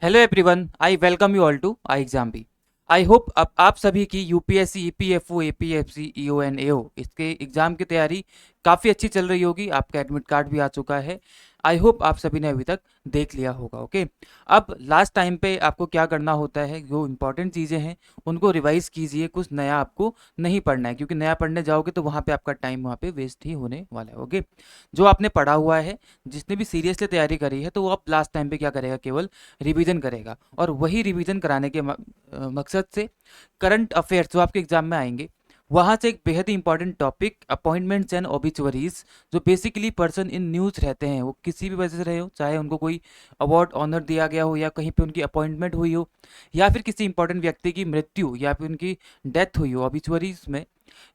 Hello everyone, I welcome you all to I exam B. I hope अब आप सभी की UPSC, EPFO, APFC, EO and AO इसके exam की तैयारी काफ़ी अच्छी चल रही होगी। आपका एडमिट कार्ड भी आ चुका है। आई होप आप सभी ने अभी तक देख लिया होगा। ओके, अब लास्ट टाइम पे आपको क्या करना होता है, जो इंपॉर्टेंट चीज़ें हैं उनको रिवाइज कीजिए। कुछ नया आपको नहीं पढ़ना है, क्योंकि नया पढ़ने जाओगे तो वहाँ पे आपका टाइम वहाँ पे वेस्ट ही होने वाला है। ओके, जो आपने पढ़ा हुआ है, जिसने भी सीरियसली तैयारी करी है, तो वो अब लास्ट टाइम पे क्या करेगा, केवल रिवीजन करेगा। और वही रिवीजन कराने के मकसद से करंट अफेयर्स जो आपके एग्जाम में आएंगे, वहाँ से एक बेहद ही इंपॉर्टेंट टॉपिक अपॉइंटमेंट्स एंड ओबिचुअरीज, जो बेसिकली पर्सन इन न्यूज़ रहते हैं, वो किसी भी वजह से रहे हो, चाहे उनको कोई अवार्ड ऑनर दिया गया हो, या कहीं पे उनकी अपॉइंटमेंट हुई हो, या फिर किसी इंपॉर्टेंट व्यक्ति की मृत्यु या फिर उनकी डेथ हुई हो, ओबिचुअरीज में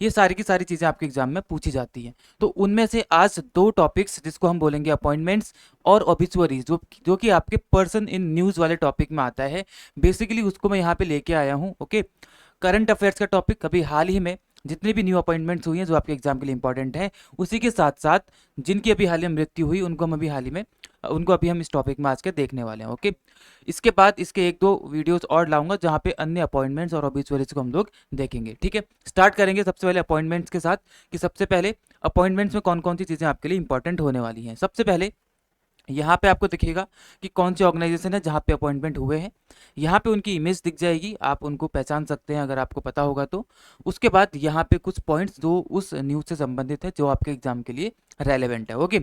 ये सारी की सारी चीज़ें आपके एग्जाम में पूछी जाती हैं। तो उनमें से आज दो टॉपिक्स जिसको हम बोलेंगे अपॉइंटमेंट्स और ओबिचुअरीज, जो कि आपके पर्सन इन न्यूज़ वाले टॉपिक में आता है, बेसिकली उसको मैं यहाँ पे लेके आया हूँ। ओके, करंट अफेयर्स का टॉपिक अभी हाल ही में जितनी भी न्यू अपॉइंटमेंट्स हुई हैं जो आपके एग्जाम के लिए इंपॉर्टेंट है, उसी के साथ साथ जिनकी अभी हाल ही में मृत्यु हुई उनको अभी हम इस टॉपिक में आज के देखने वाले हैं। ओके, इसके बाद इसके एक दो वीडियोस और लाऊंगा जहाँ पे अन्य अपॉइंटमेंट्स और ऑब्ituaries को हम लोग देखेंगे। ठीक है, स्टार्ट करेंगे सबसे पहले अपॉइंटमेंट्स के साथ, कि सबसे पहले अपॉइंटमेंट्स में कौन कौन सी चीज़ें आपके लिए इंपॉर्टेंट होने वाली हैं। सबसे पहले यहाँ पे आपको दिखेगा कि कौन सी ऑर्गेनाइजेशन है जहाँ पे अपॉइंटमेंट हुए हैं। यहाँ पे उनकी इमेज दिख जाएगी, आप उनको पहचान सकते हैं अगर आपको पता होगा तो। उसके बाद यहाँ पे कुछ पॉइंट्स जो उस न्यूज़ से संबंधित है, जो आपके एग्जाम के लिए रेलेवेंट है। ओके,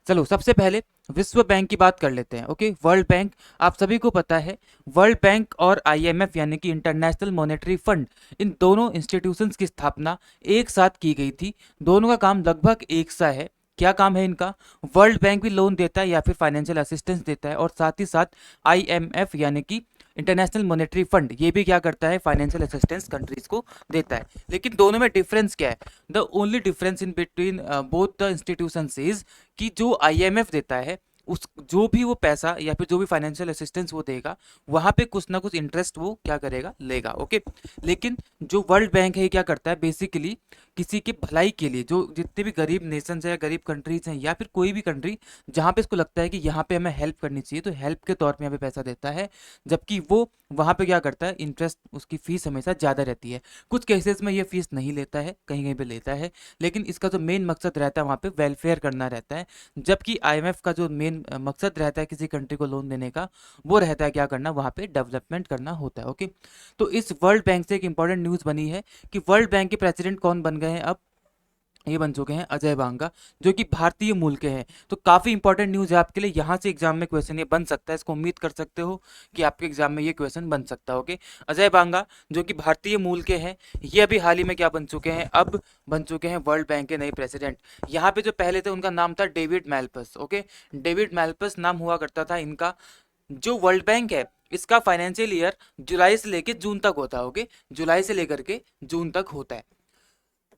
चलो सबसे पहले विश्व बैंक की बात कर लेते हैं। ओके, वर्ल्ड बैंक, आप सभी को पता है, वर्ल्ड बैंक और आईएमएफ यानी कि इंटरनेशनल मॉनेटरी फंड, इन दोनों इंस्टीट्यूशंस की स्थापना एक साथ की गई थी। दोनों का काम लगभग एक सा है। क्या काम है इनका? वर्ल्ड बैंक भी लोन देता है या फिर फाइनेंशियल असिस्टेंस देता है, और साथ ही साथ आईएमएफ यानी कि इंटरनेशनल मॉनेटरी फंड, ये भी क्या करता है, फाइनेंशियल असिस्टेंस कंट्रीज को देता है। लेकिन दोनों में डिफरेंस क्या है? The only difference in between both the institutions is कि जो आईएमएफ देता है, उस जो भी वो पैसा या फिर जो भी फाइनेंशियल असिस्टेंस वो देगा, वहां पे कुछ ना कुछ इंटरेस्ट वो क्या करेगा, लेगा। ओके, लेकिन जो वर्ल्ड बैंक है ये क्या करता है, बेसिकली किसी की भलाई के लिए, जो जितने भी गरीब नेशंस है, गरीब कंट्रीज हैं, या फिर कोई भी कंट्री जहाँ पे इसको लगता है कि यहाँ पे हमें हेल्प करनी चाहिए, तो हेल्प के तौर पे यहाँ पे पैसा देता है। जबकि वो वहाँ पे क्या करता है, इंटरेस्ट, उसकी फीस हमेशा ज़्यादा रहती है। कुछ केसेस में ये फीस नहीं लेता है, कहीं कहीं पे लेता है, लेकिन इसका जो मेन मकसद रहता है वहाँ पे वेलफेयर करना रहता है। जबकि आईएमएफ का जो मेन मकसद रहता है किसी कंट्री को लोन देने का, वो रहता है क्या करना, वहाँ पे डेवलपमेंट करना होता है। ओके, तो इस वर्ल्ड बैंक से एक इंपॉर्टेंट न्यूज़ बनी है कि वर्ल्ड बैंक के प्रेसिडेंट कौन बन गए हैं अब? ये बन चुके हैं अजय बांगा, जो कि भारतीय मूल के हैं। तो काफ़ी इंपॉर्टेंट न्यूज़ है आपके लिए, यहाँ से एग्जाम में क्वेश्चन ये बन सकता है, इसको उम्मीद कर सकते हो कि आपके एग्जाम में ये क्वेश्चन बन सकता है। ओके, अजय बांगा जो कि भारतीय मूल के हैं, ये अभी हाल ही में क्या बन चुके हैं, अब बन चुके हैं वर्ल्ड बैंक के नए प्रेसिडेंट। यहाँ पे जो पहले थे उनका नाम था David Malpass. Okay, David Malpass नाम हुआ करता था इनका। जो वर्ल्ड बैंक है, इसका फाइनेंशियल ईयर जुलाई से लेकर जून तक होता है। ओके, जुलाई से लेकर के जून तक होता है।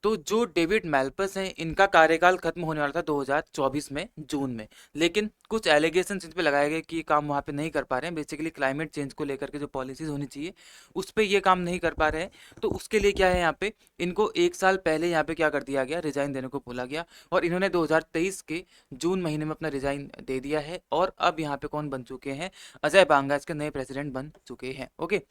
तो जो डेविड मैल्पस हैं, इनका कार्यकाल खत्म होने वाला था 2024 में जून में, लेकिन कुछ एलिगेशन इन पे लगाए गए कि ये काम वहाँ पे नहीं कर पा रहे हैं। बेसिकली क्लाइमेट चेंज को लेकर के जो पॉलिसीज होनी चाहिए, उस पर ये काम नहीं कर पा रहे हैं। तो उसके लिए क्या है, यहाँ पे इनको एक साल पहले यहाँ पे क्या कर दिया गया, रिजाइन देने को बोला गया, और इन्होंने 2023 के जून महीने में अपना रिजाइन दे दिया है। और अब यहाँ पे कौन बन चुके हैं, अजय बांगा इसके नए प्रेसिडेंट बन चुके हैं। ओके,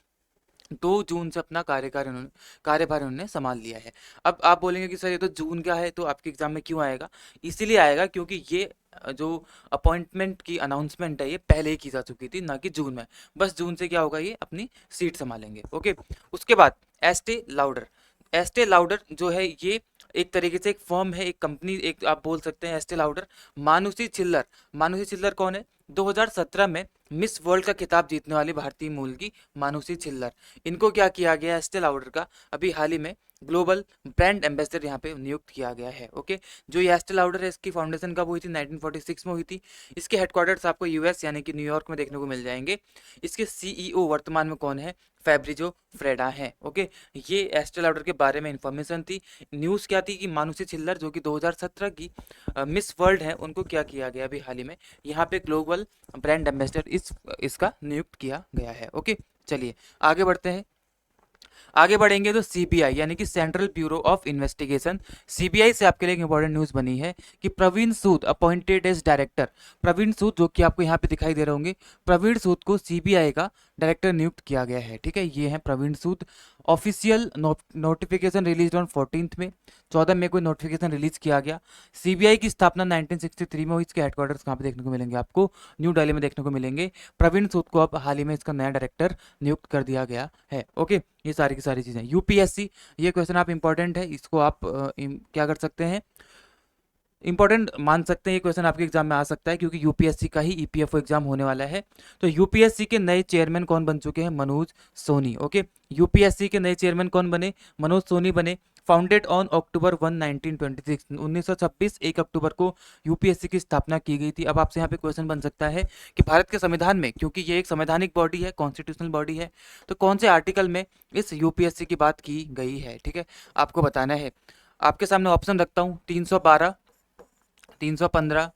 2 जून से अपना कार्यभार उन्होंने संभाल लिया है। अब आप बोलेंगे कि सर ये तो जून का है, तो आपके एग्जाम में क्यों आएगा? इसीलिए आएगा क्योंकि ये जो अपॉइंटमेंट की अनाउंसमेंट है, ये पहले ही की जा चुकी थी, ना कि जून में। बस जून से क्या होगा, ये अपनी सीट संभालेंगे। ओके, उसके बाद एस्टे लाउडर, एस्टे लाउडर जो है, ये एक तरीके से एक फर्म है, एक कंपनी, एक आप बोल सकते हैं एस्टे लाउडर। मानुषी छिल्लर, मानुषी छिल्लर कौन है? 2017 में मिस वर्ल्ड का खिताब जीतने वाली भारतीय मूल की मानुषी छिल्लर, इनको क्या किया गया, एस्टे लाउडर का अभी हाल ही में ग्लोबल ब्रांड एम्बेसडर यहाँ पे नियुक्त किया गया है। ओके, जो ये एस्टे लाउडर है, इसकी फाउंडेशन कब हुई थी? 1946 में हुई थी। इसके हेडक्वार्टर्स आपको यूएस यानी कि न्यूयॉर्क में देखने को मिल जाएंगे। इसके सीईओ वर्तमान में कौन है? फैब्रिजो फ्रेडा है। ओके, ये एस्टे लाउडर के बारे में इंफॉर्मेशन थी। न्यूज़ क्या थी कि मानुषी छिल्लर जो कि 2017 की मिस वर्ल्ड है, उनको क्या किया गया अभी हाल ही में, यहाँ पे ग्लोबल ब्रांड एम्बेसडर इसका नियुक्त किया गया है। ओके, चलिए आगे बढ़ते हैं। आगे बढ़ेंगे तो सीबीआई यानी कि central bureau of investigation, CBI से आपके लिए एक इंपॉर्टेंट न्यूज़ बनी है कि प्रवीण सूद अपॉइंटेड एज डायरेक्टर। प्रवीण सूद जो कि आपको यहाँ पे दिखाई दे रहे होंगे, प्रवीण सूद को सीबीआई का डायरेक्टर नियुक्त किया गया है। ठीक है, ये है प्रवीण सूद। ऑफिशियल नोटिफिकेशन रिलीज ऑन 14 में, 14 में कोई नोटिफिकेशन रिलीज किया गया। सीबीआई की स्थापना 1963 में हुई। इसके हेडक्वार्टर्स कहाँ पे देखने को मिलेंगे आपको? न्यू दिल्ली में देखने को मिलेंगे। प्रवीण सूद को अब हाल ही में इसका नया डायरेक्टर नियुक्त कर दिया गया है। ओके, ये सारी की सारी चीज़ें। यूपीएससी, ये क्वेश्चन आप इंपॉर्टेंट है, इसको आप क्या कर सकते हैं, इंपॉर्टेंट मान सकते हैं। ये क्वेश्चन आपके एग्जाम में आ सकता है क्योंकि यूपीएससी का ही ईपीएफओ एग्जाम होने वाला है। तो यूपीएससी के नए चेयरमैन कौन बन चुके हैं? मनोज सोनी। ओके, यूपीएससी के नए चेयरमैन कौन बने? मनोज सोनी बने। फाउंडेड ऑन अक्टूबर 1 1926, 1926 1 अक्टूबर को यूपीएससी की स्थापना की गई थी। अब आपसे यहाँ पे क्वेश्चन बन सकता है कि भारत के संविधान में, क्योंकि ये एक संवैधानिक बॉडी है, कॉन्स्टिट्यूशनल बॉडी है, तो कौन से आर्टिकल में इस यूपीएससी की बात की गई है? ठीक है, आपको बताना है। आपके सामने ऑप्शन रखता हूँ, 312, 315,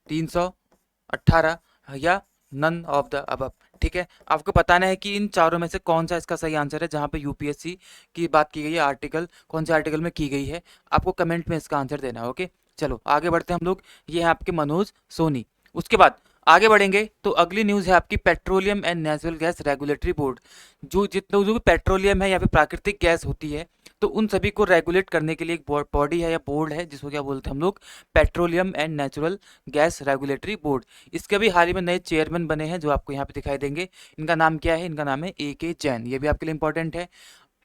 318 या नन ऑफ द अबव। ठीक है, आपको बताना है कि इन चारों में से कौन सा इसका सही आंसर है जहां पे यूपीएससी की बात की गई है, आर्टिकल कौन से आर्टिकल में की गई है। आपको कमेंट में इसका आंसर देना है। ओके, चलो आगे बढ़ते हैं हम लोग। ये है आपके मनोज सोनी। उसके बाद आगे बढ़ेंगे तो अगली न्यूज़ है आपकी petroleum and natural gas regulatory board. जो भी पेट्रोलियम है या फिर प्राकृतिक गैस होती है, तो उन सभी को रेगुलेट करने के लिए एक बॉडी है या बोर्ड है, जिसको क्या बोलते हैं हम लोग? Petroleum and natural gas regulatory board. इसके भी हाल ही में नए चेयरमैन बने हैं जो आपको यहाँ पे दिखाई देंगे। इनका नाम क्या है? इनका नाम है AK जैन। ये भी आपके लिए इंपॉर्टेंट है।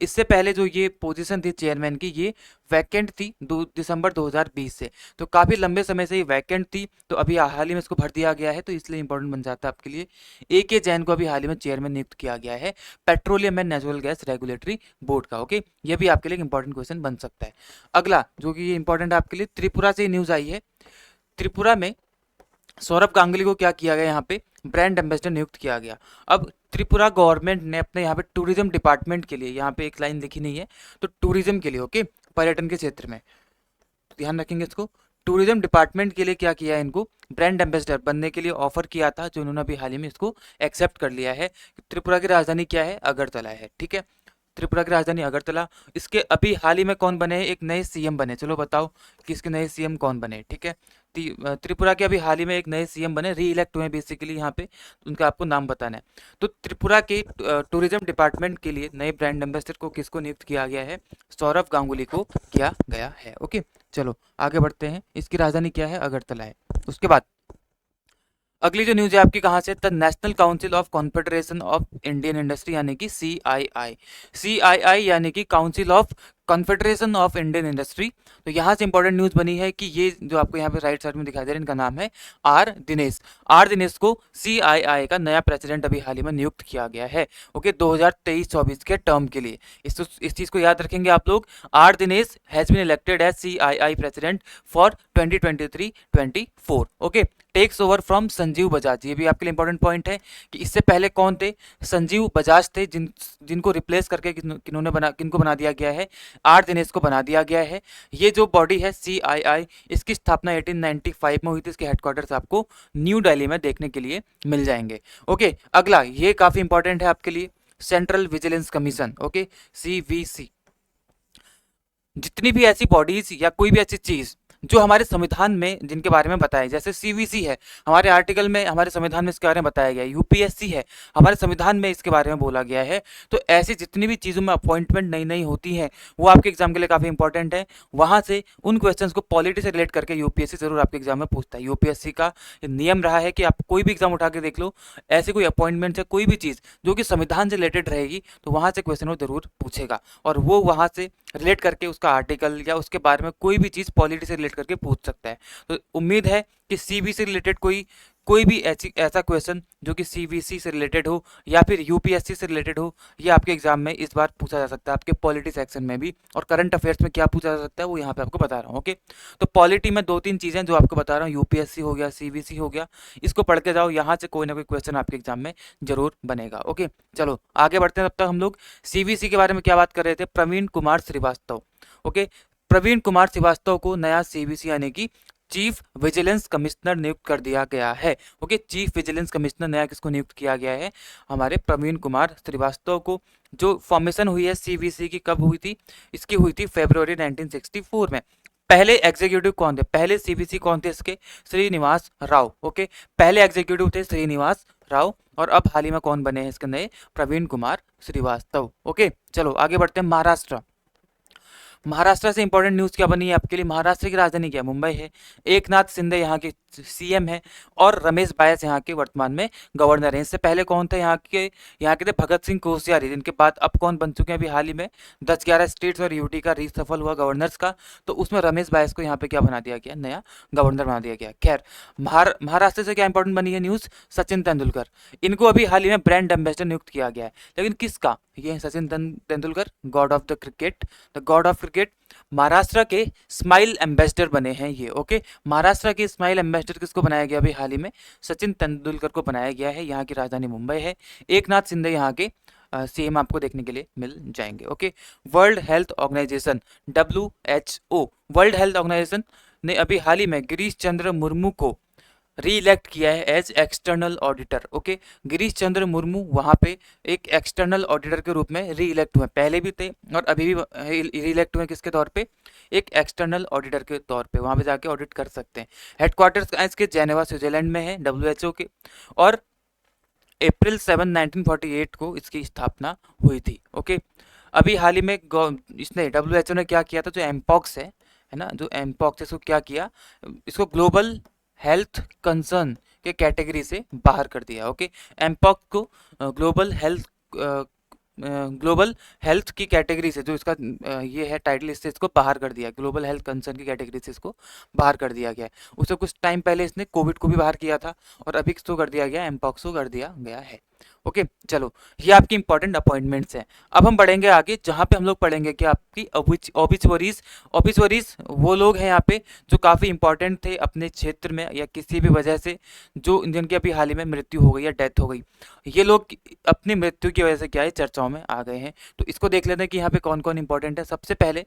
इससे पहले जो ये पोजीशन थी चेयरमैन की, ये वैकेंट थी 2 दिसंबर 2020 से, तो काफ़ी लंबे समय से ये वैकेंट थी। तो अभी हाल ही में इसको भर दिया गया है, तो इसलिए इंपॉर्टेंट बन जाता है आपके लिए। AK जैन को अभी हाल ही में चेयरमैन नियुक्त किया गया है petroleum and natural gas regulatory board का। ओके, ये भी आपके लिए इंपॉर्टेंट क्वेश्चन बन सकता है। अगला जो कि ये इंपॉर्टेंट है आपके लिए, त्रिपुरा से न्यूज़ आई है। त्रिपुरा में सौरभ गांगुली को क्या किया गया? यहाँ पे ब्रांड एम्बेसडर नियुक्त किया गया। अब त्रिपुरा गवर्नमेंट ने अपने यहाँ पे टूरिज्म डिपार्टमेंट के लिए, यहाँ पे एक लाइन लिखी नहीं है, तो टूरिज्म के लिए, ओके, पर्यटन के क्षेत्र में ध्यान रखेंगे इसको। टूरिज्म डिपार्टमेंट के लिए क्या किया है? इनको ब्रांड एम्बेसडर बनने के लिए ऑफर किया था, जो इन्होंने अभी हाल ही में इसको एक्सेप्ट कर लिया है। त्रिपुरा की राजधानी क्या है? अगरतला है। ठीक है, त्रिपुरा की राजधानी अगरतला। इसके अभी हाल ही में कौन बने हैं? एक नए सीएम बने। चलो बताओ कि इसके नए सीएम कौन बने? ठीक है, त्रिपुरा के अभी हाल ही में एक नए सीएम बने, री इलेक्ट हुए बेसिकली यहाँ पे, उनका आपको नाम बताना है। तो त्रिपुरा के टूरिज्म डिपार्टमेंट के लिए नए ब्रांड एम्बेसडर को किसको नियुक्त किया गया है? सौरभ गांगुली को किया गया है। ओके, चलो आगे बढ़ते हैं। इसकी राजधानी क्या है? अगरतला है। उसके बाद अगली जो न्यूज है आपकी कहाँ से? The national council of confederation of Indian industry यानी कि CII। CII यानी कि council of confederation of Indian industry. तो यहाँ से इंपॉर्टेंट न्यूज़ बनी है कि ये जो आपको यहाँ पे राइट साइड में दिखाई दे रहा है, इनका नाम है R दिनेश। R दिनेश को CII का नया प्रेसिडेंट अभी हाल ही में नियुक्त किया गया है। ओके, 2023-24 के टर्म के लिए। इस चीज़ को याद रखेंगे आप लोग। R Dinesh has been elected as CII president for 2023-24। Okay, takes over from Sanjeev Bajaj. ये भी आपके लिए इंपॉर्टेंट पॉइंट है कि इससे पहले कौन थे? संजीव बजाज थे, जिनको रिप्लेस करके किनको बना दिया गया है? R दिनेश को बना दिया गया है। ये जो बॉडी है CII, इसकी स्थापना 1895 में हुई थी। इसके हेडक्वार्टर्स आपको न्यू दिल्ली में देखने के लिए मिल जाएंगे। ओके, अगला ये काफी इंपॉर्टेंट है आपके लिए, central vigilance commission. Okay, CVC। जितनी भी ऐसी बॉडीज या कोई भी ऐसी चीज जो हमारे संविधान में जिनके बारे में बताया, जैसे CVC है, हमारे आर्टिकल में, हमारे संविधान में इसके बारे में बताया गया है। यूपीएससी है, हमारे संविधान में इसके बारे में बोला गया है। तो ऐसी जितनी भी चीज़ों में अपॉइंटमेंट नई नई होती हैं, वो आपके एग्जाम के लिए काफ़ी इंपॉर्टेंट है। वहाँ से उन क्वेश्चंस को पॉलिटी से रिलेट करके यूपीएससी जरूर आपके एग्जाम में पूछता है। यूपीएससी का नियम रहा है कि आप कोई भी एग्जाम उठा के देख लो, ऐसी कोई अपॉइंटमेंट से कोई भी चीज़ जो कि संविधान से रिलेटेड रहेगी, तो वहाँ से क्वेश्चन वो जरूर पूछेगा, और वो वहाँ से रिलेट करके उसका आर्टिकल या उसके बारे में कोई भी चीज़ पॉलिटी से रिलेट करके पूछ सकता है। तो उम्मीद है कि सीबी से रिलेटेड कोई भी ऐसा क्वेश्चन जो कि सीबीसी से रिलेटेड हो या फिर यूपीएससी से रिलेटेड हो, ये आपके एग्जाम में इस बार पूछा जा सकता है, आपके पॉलिटी सेक्शन में भी। और करंट अफेयर्स में क्या पूछा जा सकता है वो यहाँ पे आपको बता रहा हूँ। ओके, तो पॉलिटी में 2-3 चीज़ें जो आपको बता रहा हूँ, यूपीएससी हो गया, सीबीसी हो गया, इसको पढ़ के जाओ, यहाँ से कोई ना कोई क्वेश्चन आपके एग्जाम में जरूर बनेगा। ओके, चलो आगे बढ़ते हैं। तब तक हम लोग सीबीसी के बारे में क्या बात कर रहे थे? प्रवीण कुमार श्रीवास्तव। ओके, प्रवीण कुमार श्रीवास्तव को नया सीबीसी यानी कि चीफ विजिलेंस कमिश्नर नियुक्त कर दिया गया है। ओके, चीफ विजिलेंस कमिश्नर नया किसको नियुक्त किया गया है? हमारे प्रवीण कुमार श्रीवास्तव को। जो फॉर्मेशन हुई है सीवीसी की, कब हुई थी? इसकी हुई थी फरवरी 1964 में। पहले एग्जीक्यूटिव कौन थे, पहले सीवीसी कौन थे इसके? श्रीनिवास राव। ओके, पहले एग्जीक्यूटिव थे श्रीनिवास राव, और अब हाल ही में कौन बने हैं इसके नए? प्रवीण कुमार श्रीवास्तव। ओके, चलो आगे बढ़ते हैं। महाराष्ट्र। महाराष्ट्र से इंपॉर्टेंट न्यूज़ क्या बनी है आपके लिए? महाराष्ट्र की राजधानी क्या है? मुंबई है। एकनाथ शिंदे यहाँ के सीएम है, और रमेश बायस यहाँ के वर्तमान में गवर्नर हैं। इससे पहले कौन थे यहाँ के थे? भगत सिंह कोश्यारी, जिनके बाद अब कौन बन चुके हैं अभी हाल ही में? 10-11 स्टेट्स और यूटी का रीसफल हुआ गवर्नर्स का, तो उसमें रमेश बायस को यहाँ पे क्या बना दिया गया? नया गवर्नर बना दिया गया। खैर, महाराष्ट्र से क्या इंपॉर्टेंट बनी है न्यूज़? सचिन तेंदुलकर, इनको अभी हाल ही में ब्रांड एम्बेसडर नियुक्त किया गया है। लेकिन किसका? ये है Sachin Tendulkar, God of the cricket, the God of cricket. Maharashtra के स्माइल एम्बेसडर बने हैं ये। ओके, महाराष्ट्र के स्माइल एम्बेसडर किसको बनाया गया अभी हाल ही में? सचिन तेंदुलकर को बनाया गया है। यहाँ की राजधानी मुंबई है। एकनाथ शिंदे यहाँ के सीएम आपको देखने के लिए मिल जाएंगे। Okay, world health organization WHO, world health organization ने अभी हाल ही में गिरीश चंद्र मुर्मू को री इलेक्ट किया है as external auditor. Okay, Girish Chandra Murmu वहाँ पे एक एक्सटर्नल ऑडिटर के रूप में री इलेक्ट हुए, पहले भी थे और अभी भी री इलेक्ट हुए। किसके तौर पे? एक एक्सटर्नल ऑडिटर के तौर पे वहाँ पे जाके ऑडिट कर सकते हैं। हेडक्वार्टर्स इसके जेनेवा स्विट्जरलैंड में है WHO के, और अप्रैल 7 1948 को इसकी स्थापना हुई थी। ओके, अभी हाल ही में इसने WHO ने क्या किया था? जो एमपॉक्स है ना, जो एमपॉक्स है इसको क्या किया? इसको ग्लोबल हेल्थ कंसर्न के कैटेगरी से बाहर कर दिया। ओके, एमपॉक्स को ग्लोबल हेल्थ की कैटेगरी से, जो इसका ये है टाइटल, इससे इसको बाहर कर दिया। ग्लोबल हेल्थ कंसर्न की कैटेगरी से इसको बाहर कर दिया गया है। उससे कुछ टाइम पहले इसने कोविड को भी बाहर किया था, और अभी किसको कर दिया गया? एमपॉक्स को कर दिया गया है। ओके, चलो ये आपकी इंपॉर्टेंट अपॉइंटमेंट्स हैं। अब हम बढ़ेंगे आगे, जहाँ पे हम लोग पढ़ेंगे कि आपकी ऑबिचुअरीज। ऑबिचुअरीज वो लोग हैं यहाँ पे जो काफ़ी इंपॉर्टेंट थे अपने क्षेत्र में, या किसी भी वजह से जो जिनकी अभी हाल ही में मृत्यु हो गई या डेथ हो गई। ये लोग अपनी मृत्यु की वजह से क्या है? चर्चाओं में आ गए हैं। तो इसको देख लेते हैं कि यहाँ पे कौन कौन इंपॉर्टेंट है। सबसे पहले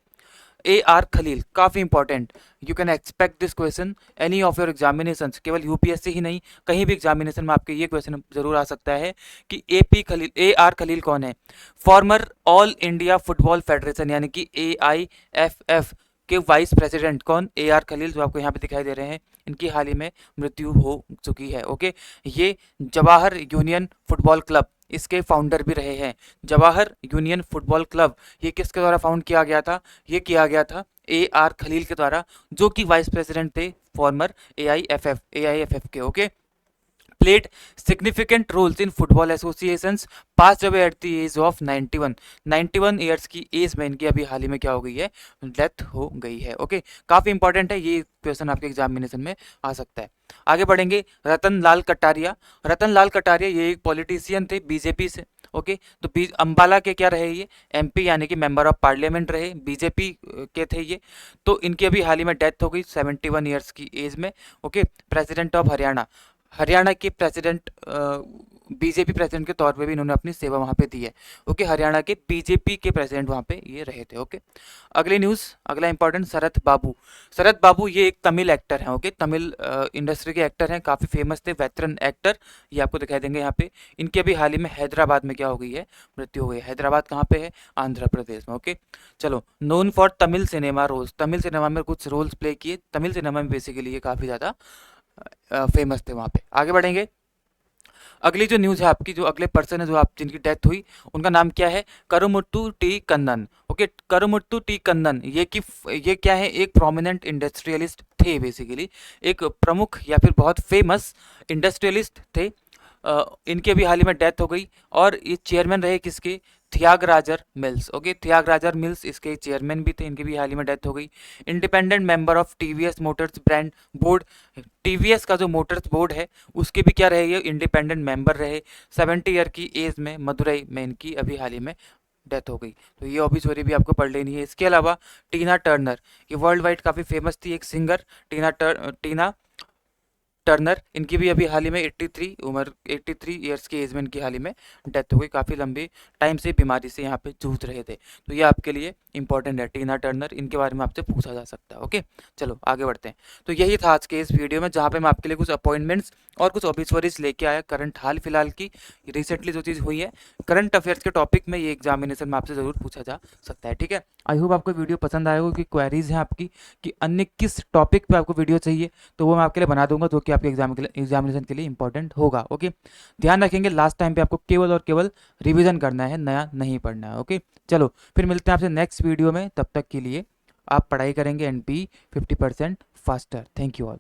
AR खलील, काफ़ी important. You can expect this question any of your examination, केवल यूपीएससी ही नहीं, कहीं भी एग्जामिनेशन में आपके ये क्वेश्चन जरूर आ सकता है कि AR खलील कौन है? Farmer all India football federation यानी कि AIFF के वाइस प्रेसिडेंट। कौन? AR खलील, जो आपको यहाँ पे दिखाई दे रहे हैं। इनकी हाल ही में मृत्यु हो चुकी है। ओके, ये जवाहर यूनियन फुटबॉल क्लब इसके फाउंडर भी रहे हैं। जवाहर यूनियन फुटबॉल क्लब ये किसके द्वारा फाउंड किया गया था? ये किया गया था AR खलील के द्वारा, जो कि वाइस प्रेसिडेंट थे फॉर्मर AIFF के। Okay, played significant roles in football associations, passed away at the age of 91 years की एज में इनकी अभी हाल ही में क्या हो गई है? डेथ हो गई है। ओके, काफ़ी इंपॉर्टेंट है, ये क्वेश्चन आपके एग्जामिनेशन में आ सकता है। आगे बढ़ेंगे। रतन लाल कटारिया। रतन लाल कटारिया ये एक पॉलिटिशियन थे बीजेपी से। ओके, तो अंबाला के क्या रहे? ये MP यानी कि मेंबर ऑफ पार्लियामेंट रहे, बीजेपी के थे ये। तो इनकी अभी हाल ही में डेथ हो गई 71 ईयर्स की एज में। Okay, president of Haryana, Haryana के प्रेसिडेंट, बीजेपी प्रेसिडेंट के तौर पे भी इन्होंने अपनी सेवा वहाँ पे दी है। ओके, हरियाणा के बीजेपी के प्रेसिडेंट वहाँ पे ये रहे थे। ओके, अगली न्यूज़, अगला इंपॉर्टेंट, शरद बाबू। शरद बाबू ये एक तमिल एक्टर हैं। ओके, तमिल इंडस्ट्री के एक्टर हैं, काफ़ी फेमस थे, वेटरन एक्टर। ये आपको दिखाई देंगे यहाँ पे। इनकी अभी हाल ही में हैदराबाद में क्या हो गई है? मृत्यु हो गई है। हैदराबाद कहाँ पे है? आंध्र प्रदेश में। ओके, चलो, known for Tamil cinema roles, Tamil cinema में कुछ रोल्स प्ले किए। तमिल सिनेमा में बेसिकली ये काफ़ी ज़्यादा फेमस थे वहाँ पे। आगे बढ़ेंगे। अगली जो न्यूज़ है आपकी, जो अगले पर्सन है जो आप जिनकी डेथ हुई, उनका नाम क्या है? Karumuttu T Kannan. Okay, Karumuttu T Kannan ये क्या है? एक प्रोमिनेंट इंडस्ट्रियलिस्ट थे, बेसिकली एक प्रमुख या फिर बहुत फेमस इंडस्ट्रियलिस्ट थे। इनकी अभी हाल ही में डेथ हो गई, और ये चेयरमैन रहे किसके? थियागराजर मिल्स। ओके, थियागराजर मिल्स इसके चेयरमैन भी थे, इनकी भी हाल ही में डेथ हो गई। Independent member of TVS Motors brand board, TVS का जो मोटर्स बोर्ड है उसके भी क्या रहे? ये इंडिपेंडेंट मेंबर रहे। 70 ईयर की एज में मदुरई में इनकी अभी हाल ही में डेथ हो गई। तो ये ऑब्वियसली भी आपको पढ़ लेनी है। इसके अलावा टीना टर्नर, ये वर्ल्ड वाइड काफ़ी फेमस थी, एक सिंगर। टीना टर्नर, इनकी भी अभी हाल ही में 83 ईयर्स की एज में इनकी हाल ही में डेथ हो गई। काफ़ी लंबी टाइम से बीमारी से यहाँ पे जूझ रहे थे, तो ये आपके लिए इंपॉर्टेंट है। टीना टर्नर, इनके बारे में आपसे पूछा जा सकता है। ओके, चलो आगे बढ़ते हैं। तो यही था आज के इस वीडियो में, जहाँ पे मैं आपके लिए कुछ अपॉइंटमेंट्स और कुछ ऑब्ituaries लेके आया करंट हाल फिलहाल की, रिसेंटली जो चीज़ हुई है करंट अफेयर्स के टॉपिक में, ये एग्जामिनेशन में आपसे ज़रूर पूछा जा सकता है। ठीक है, आई होप आपको वीडियो पसंद आएगा। कि क्वेरीज हैं आपकी कि अन्य किस टॉपिक पे आपको वीडियो चाहिए, तो वो मैं आपके लिए बना दूंगा, जो कि आपके एग्जामिनेशन के लिए इंपॉर्टेंट होगा। ओके, ध्यान रखेंगे लास्ट टाइम पे आपको केवल और केवल रिवीजन करना है, नया नहीं पढ़ना है। ओके, चलो फिर मिलते हैं आपसे नेक्स्ट वीडियो में। तब तक के लिए आप पढ़ाई करेंगे and be 50% faster. Thank you all.